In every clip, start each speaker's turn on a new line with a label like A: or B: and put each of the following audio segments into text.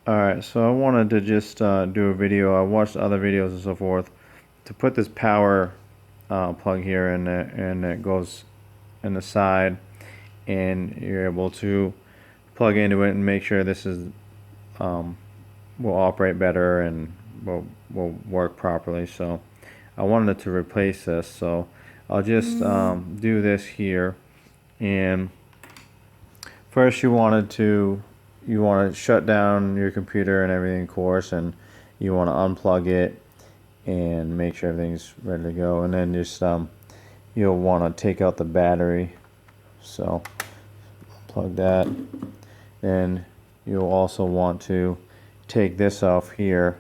A: Alright, so I wanted to just do a video. I watched other videos and so forth to put this power plug here in there, and it goes in the side, and you're able to plug into it and make sure this is will operate better and will work properly. So I wanted to replace this, so I'll just do this here. And first you want to shut down your computer and everything, of course, and you want to unplug it and make sure everything's ready to go. And then just you'll want to take out the battery, so plug that. Then you'll also want to take this off here,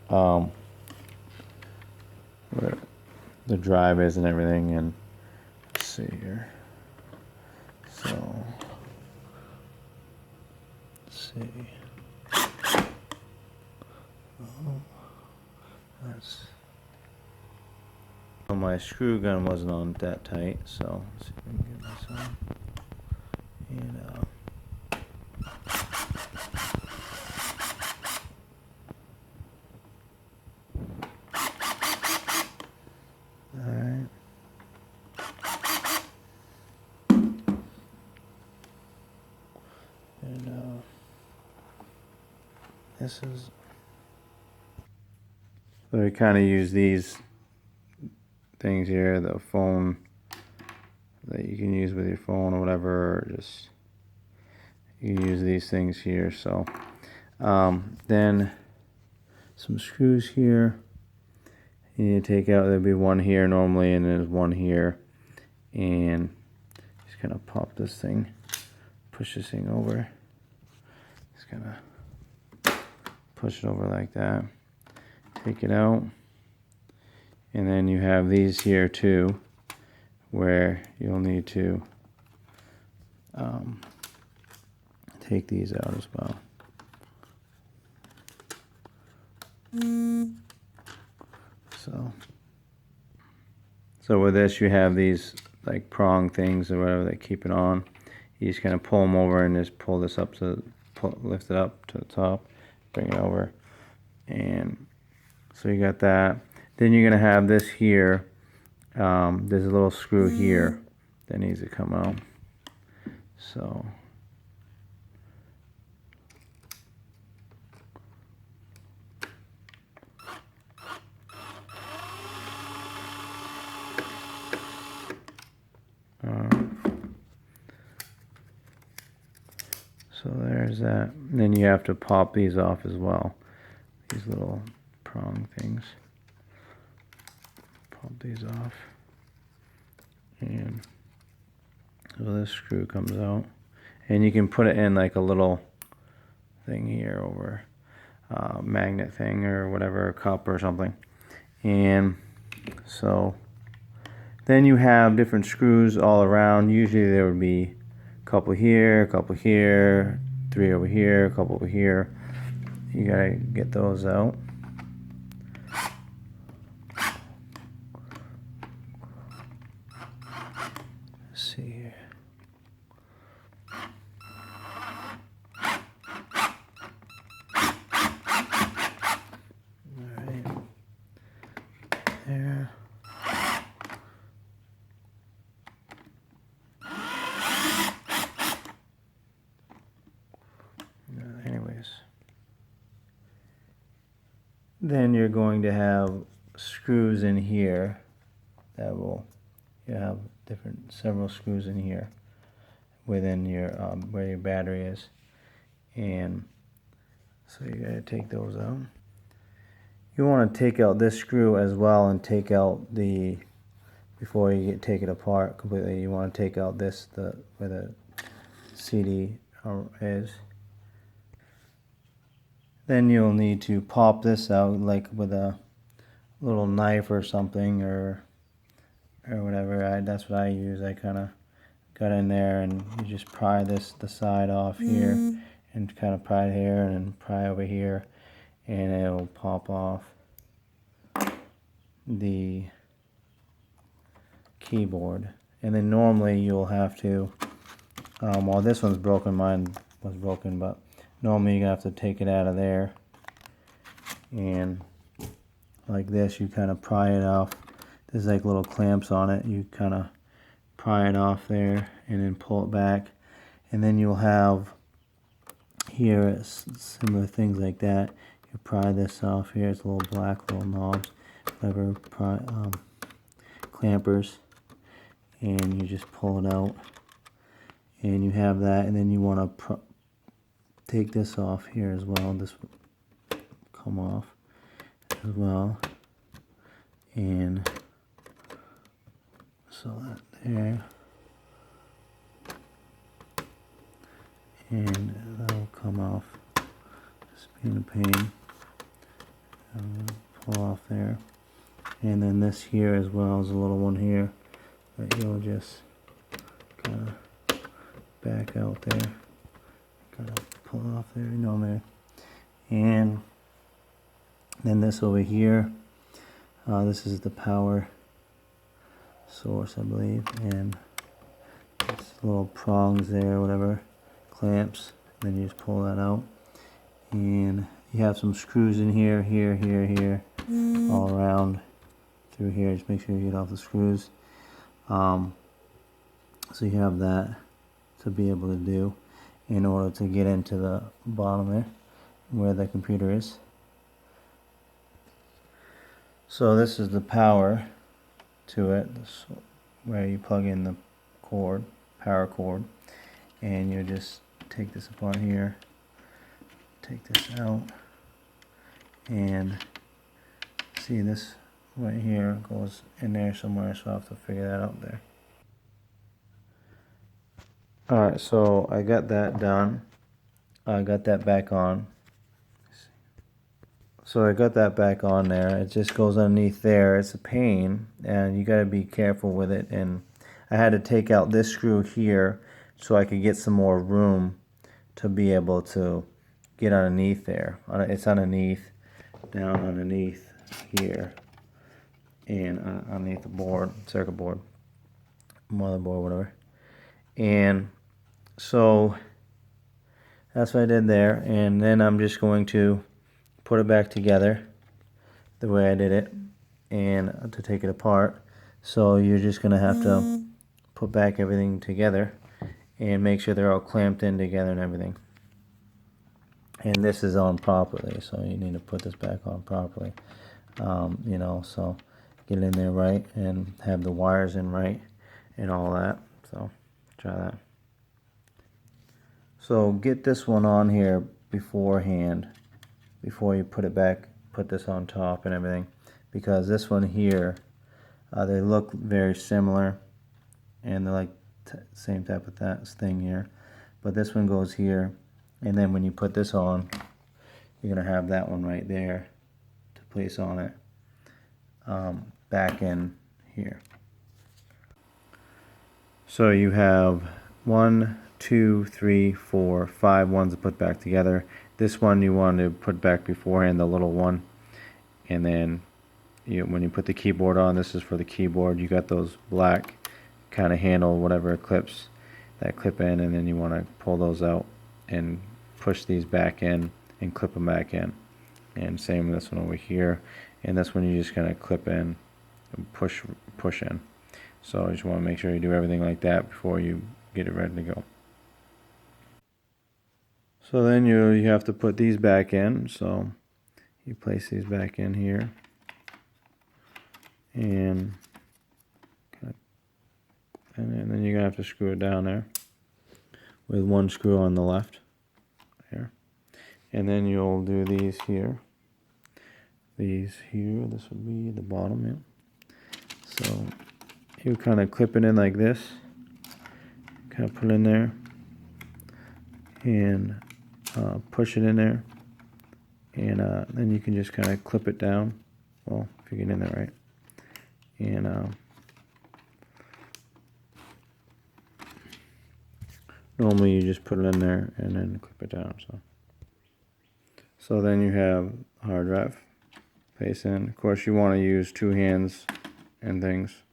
A: where the drive is and everything. And let's see here, so let's see. My screw gun wasn't on that tight, so let's see if we can get this on. And alright. And this is, so we kind of use these things here, the phone that you can use with your phone or whatever, or just you use these things here. So then some screws here you need to take out. There'll be one here normally, and there's one here, and just kind of pop this thing, push this thing over, just kind of push it over like that, take it out. And then you have these here too, where you'll need to take these out as well. So with this, you have these like prong things or whatever that keep it on. You just kind of pull them over and just pull this up to lift it up to the top, bring it over, and so you got that. Then you're gonna have this here. There's a little screw here that needs to come out. So so there's that. And then you have to pop these off as well. These little prong things. Pop these off. And so this screw comes out. And you can put it in like a little thing here over magnet thing or whatever, a cup or something. And so then you have different screws all around. Usually there would be a couple here, 3 over here, a couple over here. You gotta get those out. Let's see here. Alright. There. Anyways. Then you're going to have screws in here that will, you have several screws in here within your where your battery is, and so you gotta take those out. You want to take out this screw as well, and take out the, before you take it apart completely, you want to take out this, where the CD is. Then you'll need to pop this out like with a little knife or something, or whatever. That's what I use. I kind of got in there, and you just pry the side off here, and kind of pry here and then pry over here, and it'll pop off the keyboard. And then normally you'll have to, well, this one's broken, mine was broken, but Normally you have to take it out of there, and like this you kind of pry it off. There's like little clamps on it. You kind of pry it off there and then pull it back, and then you'll have here similar things like that. You pry this off here. It's little black little knobs, whatever, clampers, and you just pull it out, and you have that. And then you want to take this off here as well. This will come off as well, and so that there, and that'll come off. Just being a pain. Pull off there, and then this here as well is a little one here that you'll just kind of back out there, kind of pull off there, there, and then this over here. This is the power source, I believe, and this little prongs there, whatever, clamps. Then you just pull that out, and you have some screws in here, here, all around through here. Just make sure you get off the screws. So you have that to be able to do in order to get into the bottom there where the computer is. So this is the power to it, this, where you plug in the cord, power cord, and you just take this apart here, take this out, and see this right here goes in there somewhere, so I have to figure that out there. Alright, so I got that done. I got that back on. So I got that back on there. It just goes underneath there. It's a pain, and you got to be careful with it. And I had to take out this screw here so I could get some more room to be able to get underneath there. It's underneath, down underneath here, and underneath the board, circuit board, motherboard, whatever. And so that's what I did there. And then I'm just going to put it back together the way I did it, and to take it apart. So you're just going to have to put back everything together and make sure they're all clamped in together and everything. And this is on properly, so you need to put this back on properly. So get it in there right and have the wires in right and all that. So try that. So get this one on here beforehand, before you put it back, put this on top and everything, because this one here, they look very similar, and they're like same type of thing here, but this one goes here, and then when you put this on, you're gonna have that one right there to place on it, back in here. So you have 1, 2, 3, 4, 5 ones to put back together. This one you want to put back beforehand, the little one, and then when you put the keyboard on, this is for the keyboard. You got those black kind of handle, whatever clips that clip in, and then you want to pull those out and push these back in and clip them back in. And same with this one over here. And this one you just kind of clip in and push in. So you just want to make sure you do everything like that before you get it ready to go. So then you have to put these back in. So you place these back in here, and then you're gonna have to screw it down there with one screw on the left there, and then you'll do these here. These here, this would be the bottom, yeah. So you kind of clip it in like this, kind of put it in there, and push it in there, and then you can just kind of clip it down. Well, if you get in there right, and normally you just put it in there and then clip it down. So then you have hard drive face in. Of course, you want to use 2 hands and things.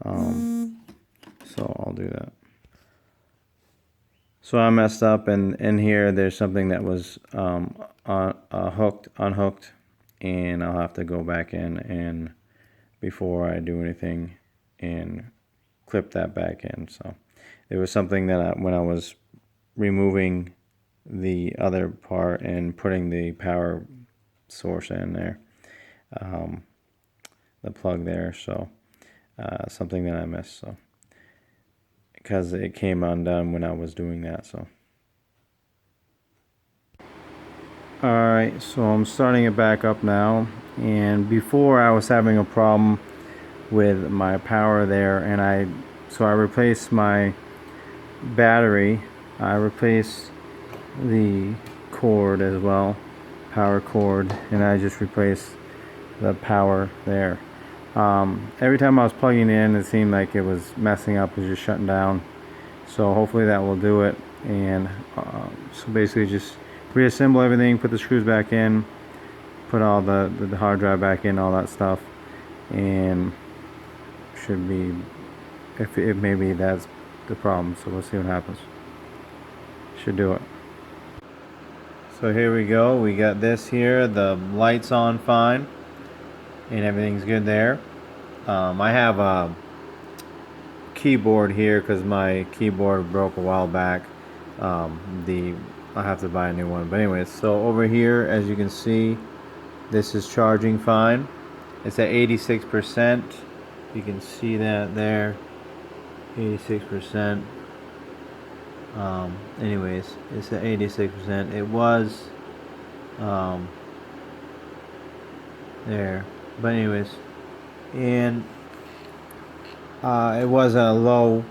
A: So I'll do that. So I messed up, and in here there's something that was unhooked, and I'll have to go back in and before I do anything and clip that back in. So there was something that when I was removing the other part and putting the power source in there, the plug there, so something that I missed, so because it came undone when I was doing that. So alright, so I'm starting it back up now, and before I was having a problem with my power there, and I replaced my battery. I replaced the cord as well, power cord, and I just replaced the power there. Every time I was plugging in, it seemed like it was messing up, it was just shutting down. So hopefully that will do it. And so basically just reassemble everything, put the screws back in, put all the hard drive back in, all that stuff, and should be, if maybe that's the problem. So we'll see what happens. Should do it. So here we go, we got this here, the light's on fine and everything's good there. I have a keyboard here because my keyboard broke a while back. I have to buy a new one, but anyways, so over here, as you can see, this is charging fine. It's at 86%. You can see that there, 86%. Anyways, it's at 86%. It was there, but anyways, and it was a low,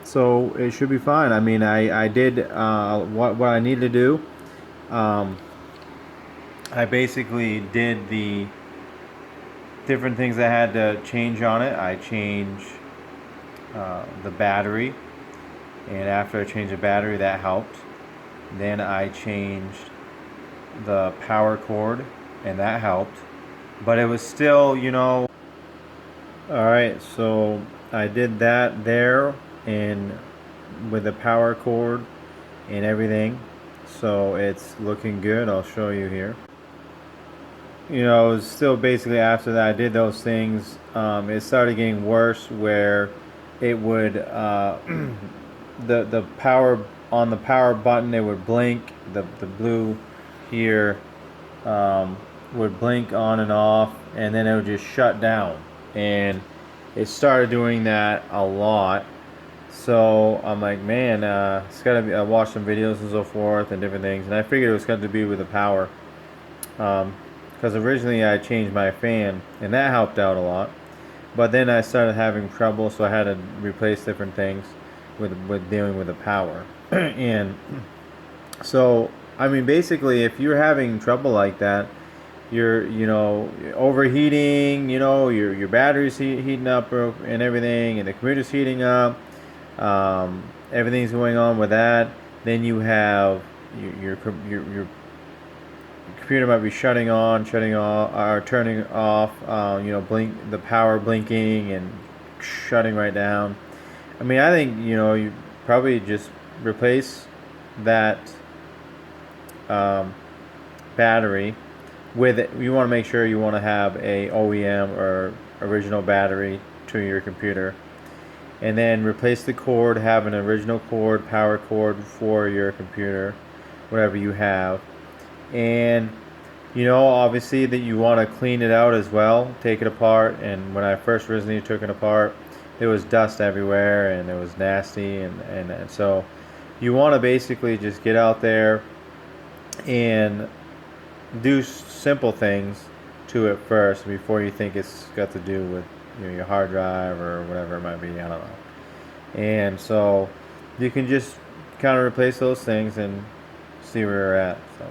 A: so it should be fine. I mean, I did what I needed to do. I basically did the different things I had to change on it. I changed the battery, and after I changed the battery, that helped. Then I changed the power cord, and that helped, but it was still, you know. Alright, so I did that there, and with the power cord and everything, so it's looking good. I'll show you here. You know, it was still basically after that I did those things, it started getting worse where it would the power, on the power button, it would blink, the blue here would blink on and off, and then it would just shut down, and it started doing that a lot. So I'm like, man, it's gotta be. I watched some videos and so forth and different things, and I figured it was got to be with the power, because originally I changed my fan and that helped out a lot, but then I started having trouble, so I had to replace different things with dealing with the power. And so I mean, basically, if you're having trouble like that, you're, you know, overheating, you know, your battery's heating up and everything, and the computer's heating up, everything's going on with that, then you have your computer might be shutting on, shutting off, or turning off, you know, the power blinking and shutting right down. I mean, I think, you know, you probably just replace that battery with it. You want to make sure you want to have a OEM or original battery to your computer, and then replace the cord, have an original cord, power cord for your computer, whatever you have. And you know, obviously that you want to clean it out as well, take it apart. And when I first originally took it apart, there was dust everywhere and it was nasty, and so you want to basically just get out there and do simple things to it first before you think it's got to do with, you know, your hard drive or whatever it might be. I don't know. And so you can just kind of replace those things and see where you're at. So.